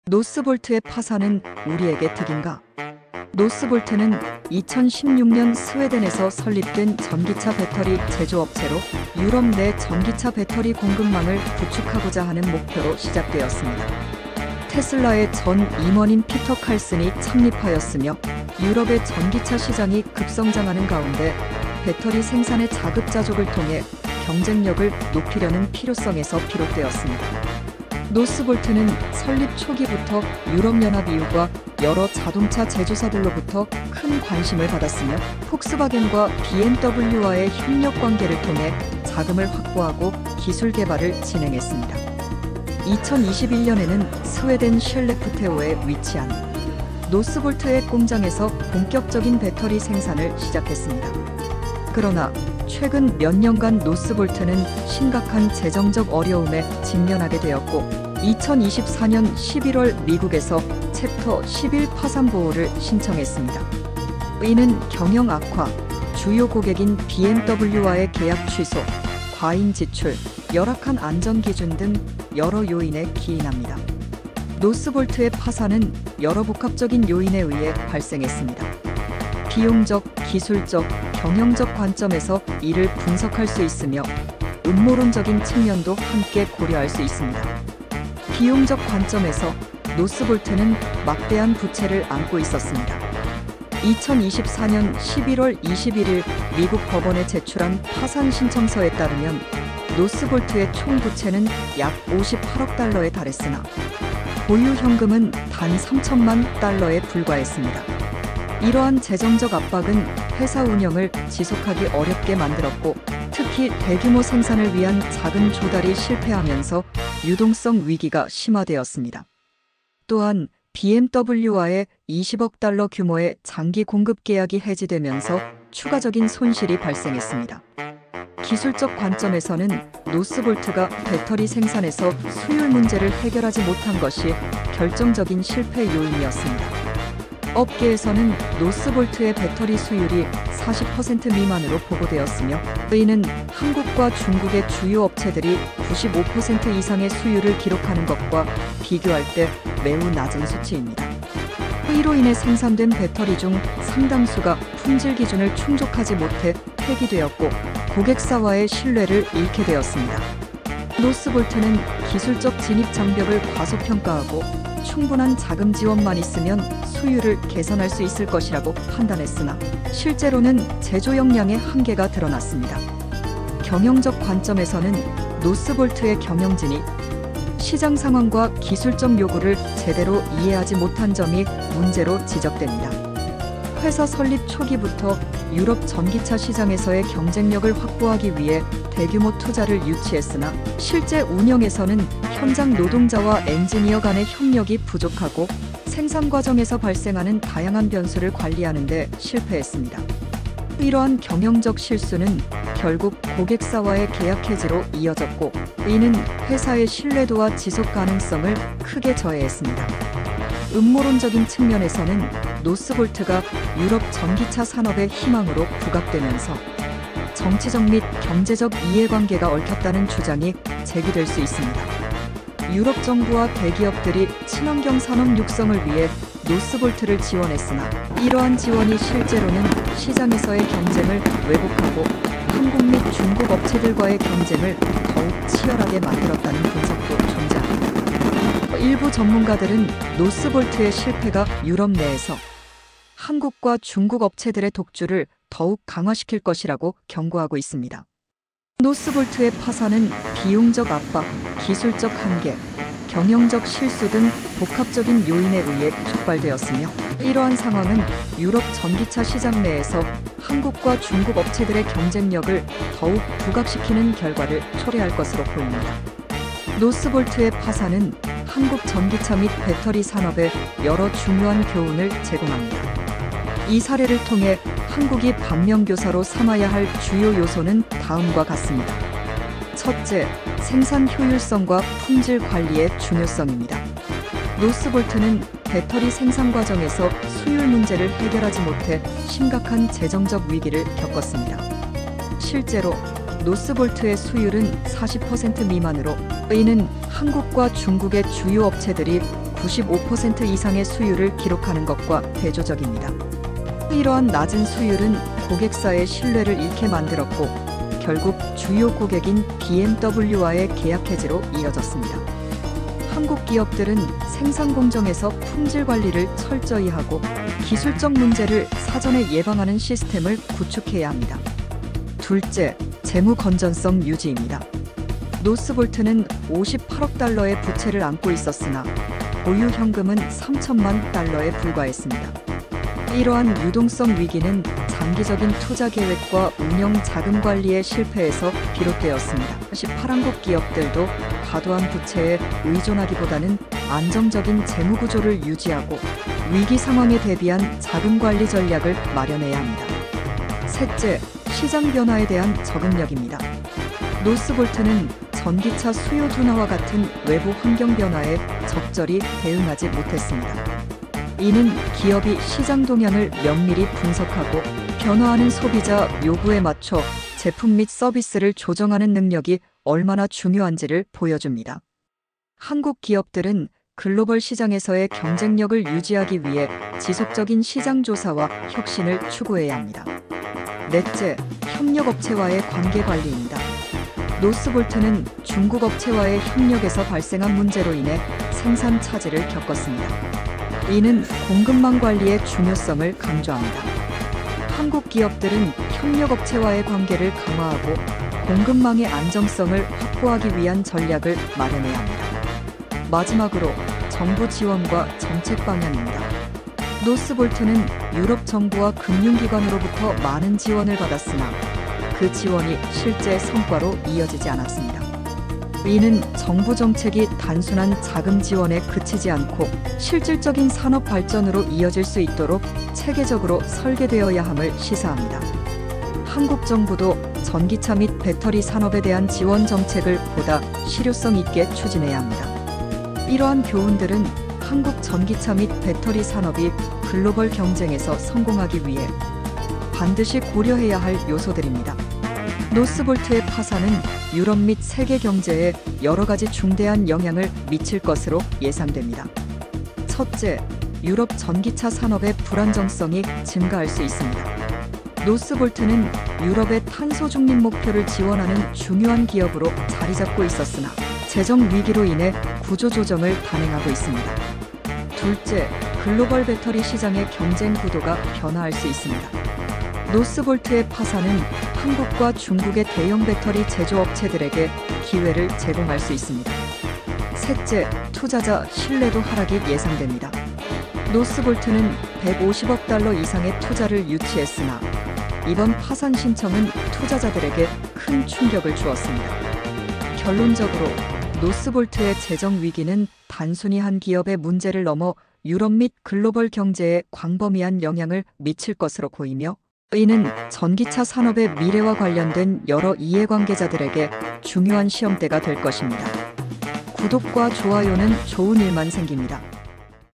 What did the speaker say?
노스볼트의 파산은 우리에게 득인가? 노스볼트는 2016년 스웨덴에서 설립된 전기차 배터리 제조업체로 유럽 내 전기차 배터리 공급망을 구축하고자 하는 목표로 시작되었습니다. 테슬라의 전 임원인 피터 칼슨이 창립하였으며 유럽의 전기차 시장이 급성장하는 가운데 배터리 생산의 자급자족을 통해 경쟁력을 높이려는 필요성에서 비롯되었습니다. 노스볼트는 설립 초기부터 유럽연합 여러 자동차 제조사들로부터 큰 관심을 받았으며 폭스바겐과 BMW와의 협력 관계를 통해 자금을 확보하고 기술 개발을 진행했습니다. 2021년에는 스웨덴 셜레프테오에 위치한 노스볼트의 공장에서 본격적인 배터리 생산을 시작했습니다. 그러나 최근 몇 년간 노스볼트는 심각한 재정적 어려움에 직면하게 되었고 2024년 11월 미국에서 챕터 11 파산 보호를 신청했습니다. 이는 경영 악화, 주요 고객인 BMW와의 계약 취소, 과잉 지출, 열악한 안전 기준 등 여러 요인에 기인합니다. 노스볼트의 파산은 여러 복합적인 요인에 의해 발생했습니다. 비용적, 기술적, 경영적 관점에서 이를 분석할 수 있으며 음모론적인 측면도 함께 고려할 수 있습니다. 비용적 관점에서 노스볼트는 막대한 부채를 안고 있었습니다. 2024년 11월 21일 미국 법원에 제출한 파산 신청서에 따르면 노스볼트의 총 부채는 약 58억 달러에 달했으나 보유 현금은 단 3천만 달러에 불과했습니다. 이러한 재정적 압박은 회사 운영을 지속하기 어렵게 만들었고 특히 대규모 생산을 위한 자금 조달이 실패하면서 유동성 위기가 심화되었습니다. 또한 BMW와의 20억 달러 규모의 장기 공급 계약이 해지되면서 추가적인 손실이 발생했습니다. 기술적 관점에서는 노스볼트가 배터리 생산에서 수율 문제를 해결하지 못한 것이 결정적인 실패 요인이었습니다. 업계에서는 노스볼트의 배터리 수율이 40% 미만으로 보고되었으며 이는 한국과 중국의 주요 업체들이 95% 이상의 수율을 기록하는 것과 비교할 때 매우 낮은 수치입니다. 이로 인해 생산된 배터리 중 상당수가 품질 기준을 충족하지 못해 폐기되었고 고객사와의 신뢰를 잃게 되었습니다. 노스볼트는 기술적 진입 장벽을 과소평가하고 충분한 자금 지원만 있으면 수율을 개선할 수 있을 것이라고 판단했으나 실제로는 제조 역량의 한계가 드러났습니다. 경영적 관점에서는 노스볼트의 경영진이 시장 상황과 기술적 요구를 제대로 이해하지 못한 점이 문제로 지적됩니다. 회사 설립 초기부터 유럽 전기차 시장에서의 경쟁력을 확보하기 위해 대규모 투자를 유치했으나 실제 운영에서는 현장 노동자와 엔지니어 간의 협력이 부족하고 생산 과정에서 발생하는 다양한 변수를 관리하는 데 실패했습니다. 이러한 경영적 실수는 결국 고객사와의 계약 해지로 이어졌고 이는 회사의 신뢰도와 지속 가능성을 크게 저해했습니다. 음모론적인 측면에서는 노스볼트가 유럽 전기차 산업의 희망으로 부각되면서 정치적 및 경제적 이해관계가 얽혔다는 주장이 제기될 수 있습니다. 유럽 정부와 대기업들이 친환경 산업 육성을 위해 노스볼트를 지원했으나 이러한 지원이 실제로는 시장에서의 경쟁을 왜곡하고 한국 및 중국 업체들과의 경쟁을 더욱 치열하게 만들었다는 분석도 존재합니다. 일부 전문가들은 노스볼트의 실패가 유럽 내에서 한국과 중국 업체들의 독주를 더욱 강화시킬 것이라고 경고하고 있습니다. 노스볼트의 파산은 비용적 압박, 기술적 한계, 경영적 실수 등 복합적인 요인에 의해 촉발되었으며 이러한 상황은 유럽 전기차 시장 내에서 한국과 중국 업체들의 경쟁력을 더욱 부각시키는 결과를 초래할 것으로 보입니다. 노스볼트의 파산은 한국 전기차 및 배터리 산업에 여러 중요한 교훈을 제공합니다. 이 사례를 통해 한국이 반면교사로 삼아야 할 주요 요소는 다음과 같습니다. 첫째, 생산 효율성과 품질 관리의 중요성입니다. 노스볼트는 배터리 생산 과정에서 수율 문제를 해결하지 못해 심각한 재정적 위기를 겪었습니다. 실제로 노스볼트의 수율은 40% 미만으로 이는 한국과 중국의 주요 업체들이 95% 이상의 수율을 기록하는 것과 대조적입니다. 이러한 낮은 수율은 고객사의 신뢰를 잃게 만들었고 결국 주요 고객인 BMW와의 계약 해지로 이어졌습니다. 한국 기업들은 생산 공정에서 품질 관리를 철저히 하고 기술적 문제를 사전에 예방하는 시스템을 구축해야 합니다. 둘째, 재무 건전성 유지입니다. 노스볼트는 58억 달러의 부채를 안고 있었으나 보유 현금은 3천만 달러에 불과했습니다. 이러한 유동성 위기는 장기적인 투자 계획과 운영 자금 관리의 실패에서 비롯되었습니다. 18한국 기업들도 과도한 부채에 의존하기보다는 안정적인 재무 구조를 유지하고 위기 상황에 대비한 자금 관리 전략을 마련해야 합니다. 셋째, 시장 변화에 대한 적응력입니다. 노스볼트는 전기차 수요 둔화와 같은 외부 환경 변화에 적절히 대응하지 못했습니다. 이는 기업이 시장 동향을 면밀히 분석하고 변화하는 소비자 요구에 맞춰 제품 및 서비스를 조정하는 능력이 얼마나 중요한지를 보여줍니다. 한국 기업들은 글로벌 시장에서의 경쟁력을 유지하기 위해 지속적인 시장 조사와 혁신을 추구해야 합니다. 넷째, 협력업체와의 관계 관리입니다. 노스볼트는 중국 업체와의 협력에서 발생한 문제로 인해 생산 차질을 겪었습니다. 이는 공급망 관리의 중요성을 강조합니다. 한국 기업들은 협력업체와의 관계를 강화하고 공급망의 안정성을 확보하기 위한 전략을 마련해야 합니다. 마지막으로 정부 지원과 정책 방향입니다. 노스볼트는 유럽 정부와 금융기관으로부터 많은 지원을 받았으나 그 지원이 실제 성과로 이어지지 않았습니다. 이는 정부 정책이 단순한 자금 지원에 그치지 않고 실질적인 산업 발전으로 이어질 수 있도록 체계적으로 설계되어야 함을 시사합니다. 한국 정부도 전기차 및 배터리 산업에 대한 지원 정책을 보다 실효성 있게 추진해야 합니다. 이러한 교훈들은 한국 전기차 및 배터리 산업이 글로벌 경쟁에서 성공하기 위해 반드시 고려해야 할 요소들입니다. 노스볼트의 파산은 유럽 및 세계 경제에 여러 가지 중대한 영향을 미칠 것으로 예상됩니다. 첫째, 유럽 전기차 산업의 불안정성이 증가할 수 있습니다. 노스볼트는 유럽의 탄소 중립 목표를 지원하는 중요한 기업으로 자리 잡고 있었으나 재정 위기로 인해 구조 조정을 단행하고 있습니다. 둘째, 글로벌 배터리 시장의 경쟁 구도가 변화할 수 있습니다. 노스볼트의 파산은 한국과 중국의 대형 배터리 제조업체들에게 기회를 제공할 수 있습니다. 셋째, 투자자 신뢰도 하락이 예상됩니다. 노스볼트는 150억 달러 이상의 투자를 유치했으나 이번 파산 신청은 투자자들에게 큰 충격을 주었습니다. 결론적으로 노스볼트의 재정 위기는 단순히 한 기업의 문제를 넘어 유럽 및 글로벌 경제에 광범위한 영향을 미칠 것으로 보이며 이는 전기차 산업의 미래와 관련된 여러 이해관계자들에게 중요한 시험대가 될 것입니다. 구독과 좋아요는 좋은 일만 생깁니다.